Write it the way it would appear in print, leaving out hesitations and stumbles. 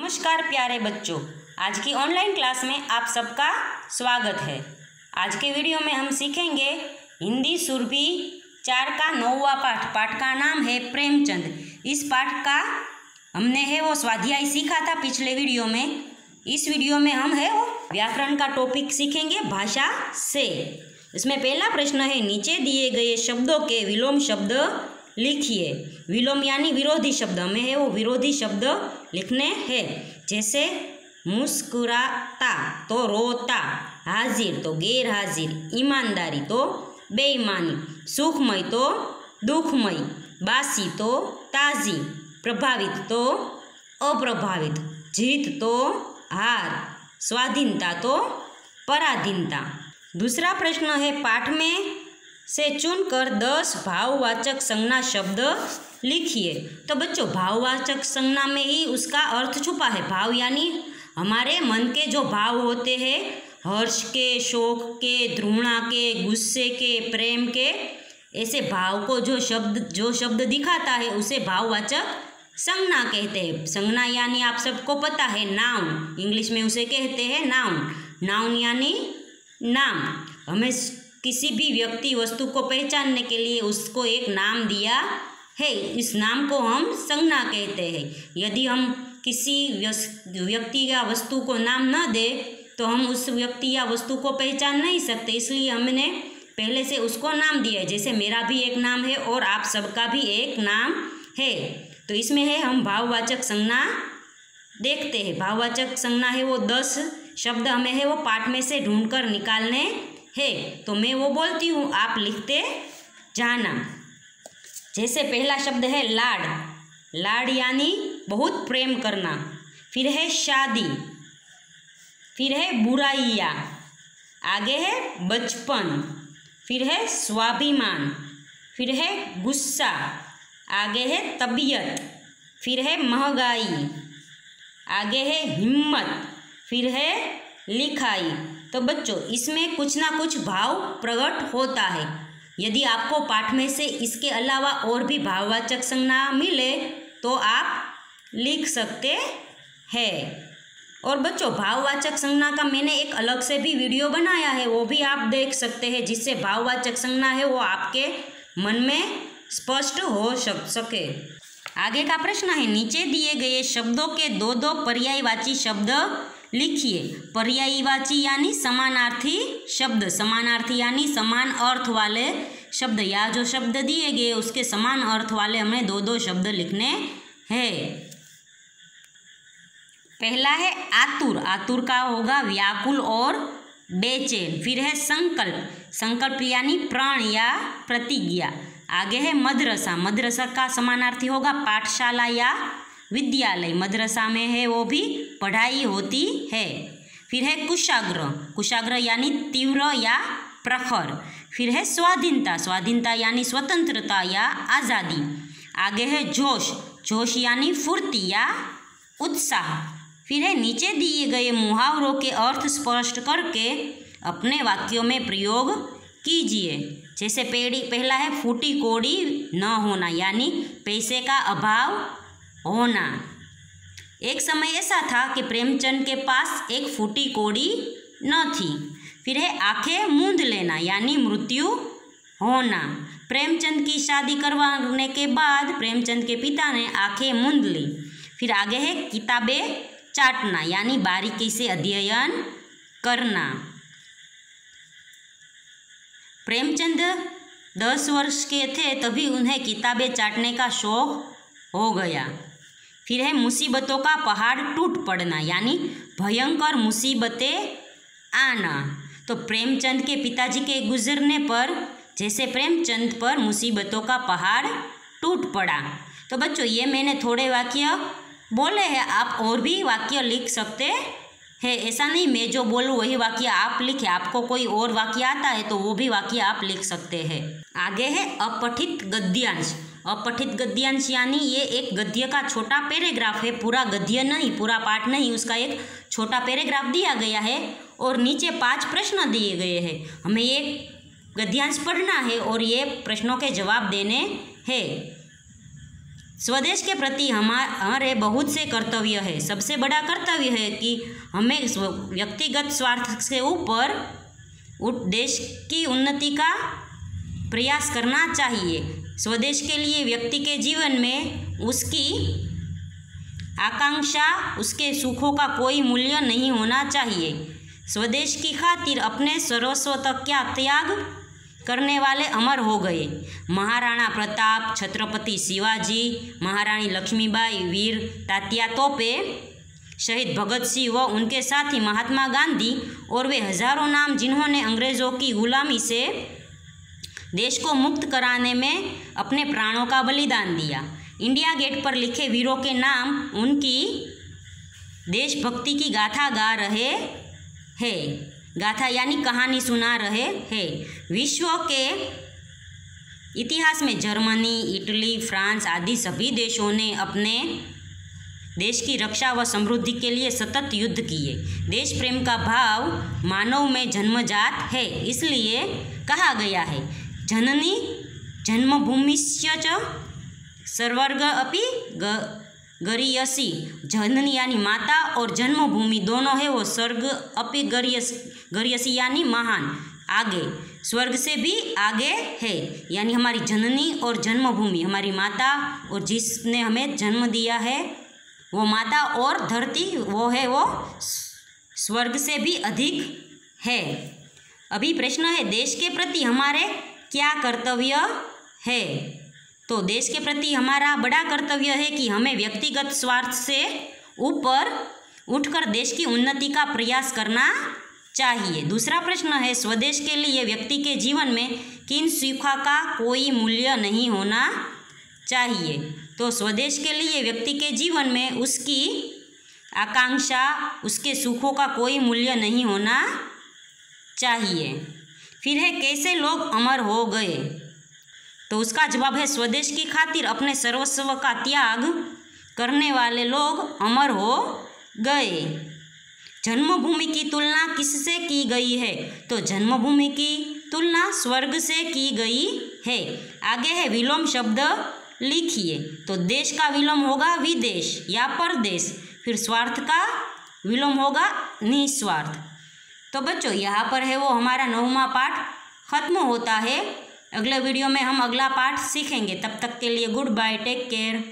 नमस्कार प्यारे बच्चों, आज की ऑनलाइन क्लास में आप सबका स्वागत है। आज के वीडियो में हम सीखेंगे हिंदी सुरभि 4 का 9वां पाठ का नाम है प्रेमचंद। इस पाठ का हमने है वो स्वाध्याय सीखा था पिछले वीडियो में। इस वीडियो में हम है वो व्याकरण का टॉपिक सीखेंगे भाषा से। इसमें पहला प्रश्न है, नीचे दिए गए शब्दों के विलोम शब्द लिखिए। विलोम यानी विरोधी शब्द, हमें है वो विरोधी शब्द लिखने हैं। जैसे मुस्कुराता तो रोता, हाजिर तो गैर हाजिर, ईमानदारी तो बेईमानी, सुखमय तो दुखमय, बासी तो ताज़ी, प्रभावित तो अप्रभावित, जीत तो हार, स्वाधीनता तो पराधीनता। दूसरा प्रश्न है, पाठ में से चुनकर 10 भाववाचक संज्ञा शब्द लिखिए। तो बच्चों, भाववाचक संज्ञा में ही उसका अर्थ छुपा है। भाव यानी हमारे मन के जो भाव होते हैं, हर्ष के, शोक के, घृणा के, गुस्से के, प्रेम के, ऐसे भाव को जो शब्द दिखाता है उसे भाववाचक संज्ञा कहते हैं। संज्ञा यानी आप सबको पता है नाउन, इंग्लिश में उसे कहते हैं नाउन। नाउन यानी नाम। हमें किसी भी व्यक्ति वस्तु को पहचानने के लिए उसको एक नाम दिया है, इस नाम को हम संज्ञा कहते हैं। यदि हम किसी व्यक्ति या वस्तु को नाम न दे तो हम उस व्यक्ति या वस्तु को पहचान नहीं सकते, इसलिए हमने पहले से उसको नाम दिया है। जैसे मेरा भी एक नाम है और आप सबका भी एक नाम है। तो इसमें है हम भाववाचक संज्ञा देखते हैं। भाववाचक संज्ञा है वो 10 शब्द हमें है वो पाठ में से ढूंढकर निकालने है। तो मैं वो बोलती हूँ, आप लिखते जाना। जैसे पहला शब्द है लाड। लाड यानी बहुत प्रेम करना। फिर है शादी, फिर है बुराइयाँ, आगे है बचपन, फिर है स्वाभिमान, फिर है गुस्सा, आगे है तबीयत, फिर है महंगाई, आगे है हिम्मत, फिर है लिखाई। तो बच्चों, इसमें कुछ ना कुछ भाव प्रकट होता है। यदि आपको पाठ में से इसके अलावा और भी भाववाचक संज्ञा मिले तो आप लिख सकते हैं। और बच्चों, भाववाचक संज्ञा का मैंने एक अलग से भी वीडियो बनाया है, वो भी आप देख सकते हैं, जिससे भाववाचक संज्ञा है वो आपके मन में स्पष्ट हो सके। आगे का प्रश्न है, नीचे दिए गए शब्दों के 2 पर्यायवाची शब्द लिखिए। पर्यायवाची यानी समानार्थी शब्द, समानार्थी यानी समान अर्थ वाले शब्द, या जो शब्द दिए गए उसके समान अर्थ वाले हमें 2 शब्द लिखने हैं। पहला है आतुर। आतुर का होगा व्याकुल और बेचैन। फिर है संकल्प। संकल्प यानी प्रण या प्रतिज्ञा। आगे है मदरसा। मदरसा का समानार्थी होगा पाठशाला या विद्यालय। मदरसा में है वो भी पढ़ाई होती है। फिर है कुशाग्र। कुशाग्र यानी तीव्र या प्रखर। फिर है स्वाधीनता। स्वाधीनता यानी स्वतंत्रता या आज़ादी। आगे है जोश। जोश यानी फुर्ती या उत्साह। फिर है नीचे दिए गए मुहावरों के अर्थ स्पष्ट करके अपने वाक्यों में प्रयोग कीजिए। जैसे पहला है फूटी कौड़ी न होना, यानी पैसे का अभाव होना। एक समय ऐसा था कि प्रेमचंद के पास एक फूटी कौड़ी न थी। फिर है आंखें मूंद लेना, यानी मृत्यु होना। प्रेमचंद की शादी करवाने के बाद प्रेमचंद के पिता ने आंखें मूंद ली। फिर आगे है किताबें चाटना, यानी बारीकी से अध्ययन करना। प्रेमचंद 10 वर्ष के थे तभी उन्हें किताबें चाटने का शौक हो गया। फिर है मुसीबतों का पहाड़ टूट पड़ना, यानी भयंकर मुसीबतें आना। तो प्रेमचंद के पिताजी के गुजरने पर जैसे प्रेमचंद पर मुसीबतों का पहाड़ टूट पड़ा। तो बच्चों, ये मैंने थोड़े वाक्य बोले हैं, आप और भी वाक्य लिख सकते हैं। ऐसा नहीं मैं जो बोलूँ वही वाक्य आप लिखें। आपको कोई और वाक्य आता है तो वो भी वाक्य आप लिख सकते हैं। आगे है अपठित गद्यांश। अपठित गद्यांश यानी ये एक गद्य का छोटा पैराग्राफ है, पूरा गद्य नहीं, पूरा पाठ नहीं, उसका एक छोटा पैराग्राफ दिया गया है और नीचे 5 प्रश्न दिए गए हैं। हमें ये गद्यांश पढ़ना है और ये प्रश्नों के जवाब देने हैं। स्वदेश के प्रति हमारे बहुत से कर्तव्य है। सबसे बड़ा कर्तव्य है कि हमें व्यक्तिगत स्वार्थ से ऊपर देश की उन्नति का प्रयास करना चाहिए। स्वदेश के लिए व्यक्ति के जीवन में उसकी आकांक्षा, उसके सुखों का कोई मूल्य नहीं होना चाहिए। स्वदेश की खातिर अपने सर्वस्व तक क्या त्याग करने वाले अमर हो गए। महाराणा प्रताप, छत्रपति शिवाजी, महारानी लक्ष्मीबाई, वीर तात्या तोपे, शहीद भगत सिंह व उनके साथी महात्मा गांधी और वे हजारों नाम जिन्होंने अंग्रेज़ों की गुलामी से देश को मुक्त कराने में अपने प्राणों का बलिदान दिया। इंडिया गेट पर लिखे वीरों के नाम उनकी देशभक्ति की गाथा गा रहे हैं। गाथा यानी कहानी सुना रहे हैं। विश्व के इतिहास में जर्मनी, इटली, फ्रांस आदि सभी देशों ने अपने देश की रक्षा व समृद्धि के लिए सतत युद्ध किए। देश प्रेम का भाव मानव में जन्मजात है, इसलिए कहा गया है जननी जन्मभूमिश्च च सर्वर्ग अपि गरीयसी। जननी यानी माता और जन्मभूमि दोनों है वो स्वर्ग अपि गरीयसी यानी महान, आगे, स्वर्ग से भी आगे है। यानी हमारी जननी और जन्मभूमि, हमारी माता और जिसने हमें जन्म दिया है वो माता, और धरती वो है वो स्वर्ग से भी अधिक है। अभी प्रश्न है देश के प्रति हमारे क्या कर्तव्य है। तो देश के प्रति हमारा बड़ा कर्तव्य है कि हमें व्यक्तिगत स्वार्थ से ऊपर उठकर देश की उन्नति का प्रयास करना चाहिए। दूसरा प्रश्न है स्वदेश के लिए व्यक्ति के जीवन में किन सुखों का कोई मूल्य नहीं होना चाहिए। तो स्वदेश के लिए व्यक्ति के जीवन में उसकी आकांक्षा, उसके सुखों का कोई मूल्य नहीं होना चाहिए। फिर है कैसे लोग अमर हो गए। तो उसका जवाब है स्वदेश की खातिर अपने सर्वस्व का त्याग करने वाले लोग अमर हो गए। जन्मभूमि की तुलना किससे की गई है। तो जन्मभूमि की तुलना स्वर्ग से की गई है। आगे है विलोम शब्द लिखिए। तो देश का विलोम होगा विदेश या परदेश, फिर स्वार्थ का विलोम होगा निस्वार्थ। तो बच्चों यहाँ पर है वो हमारा 9वां पाठ खत्म होता है। अगले वीडियो में हम अगला पाठ सीखेंगे। तब तक के लिए गुड बाय, टेक केयर।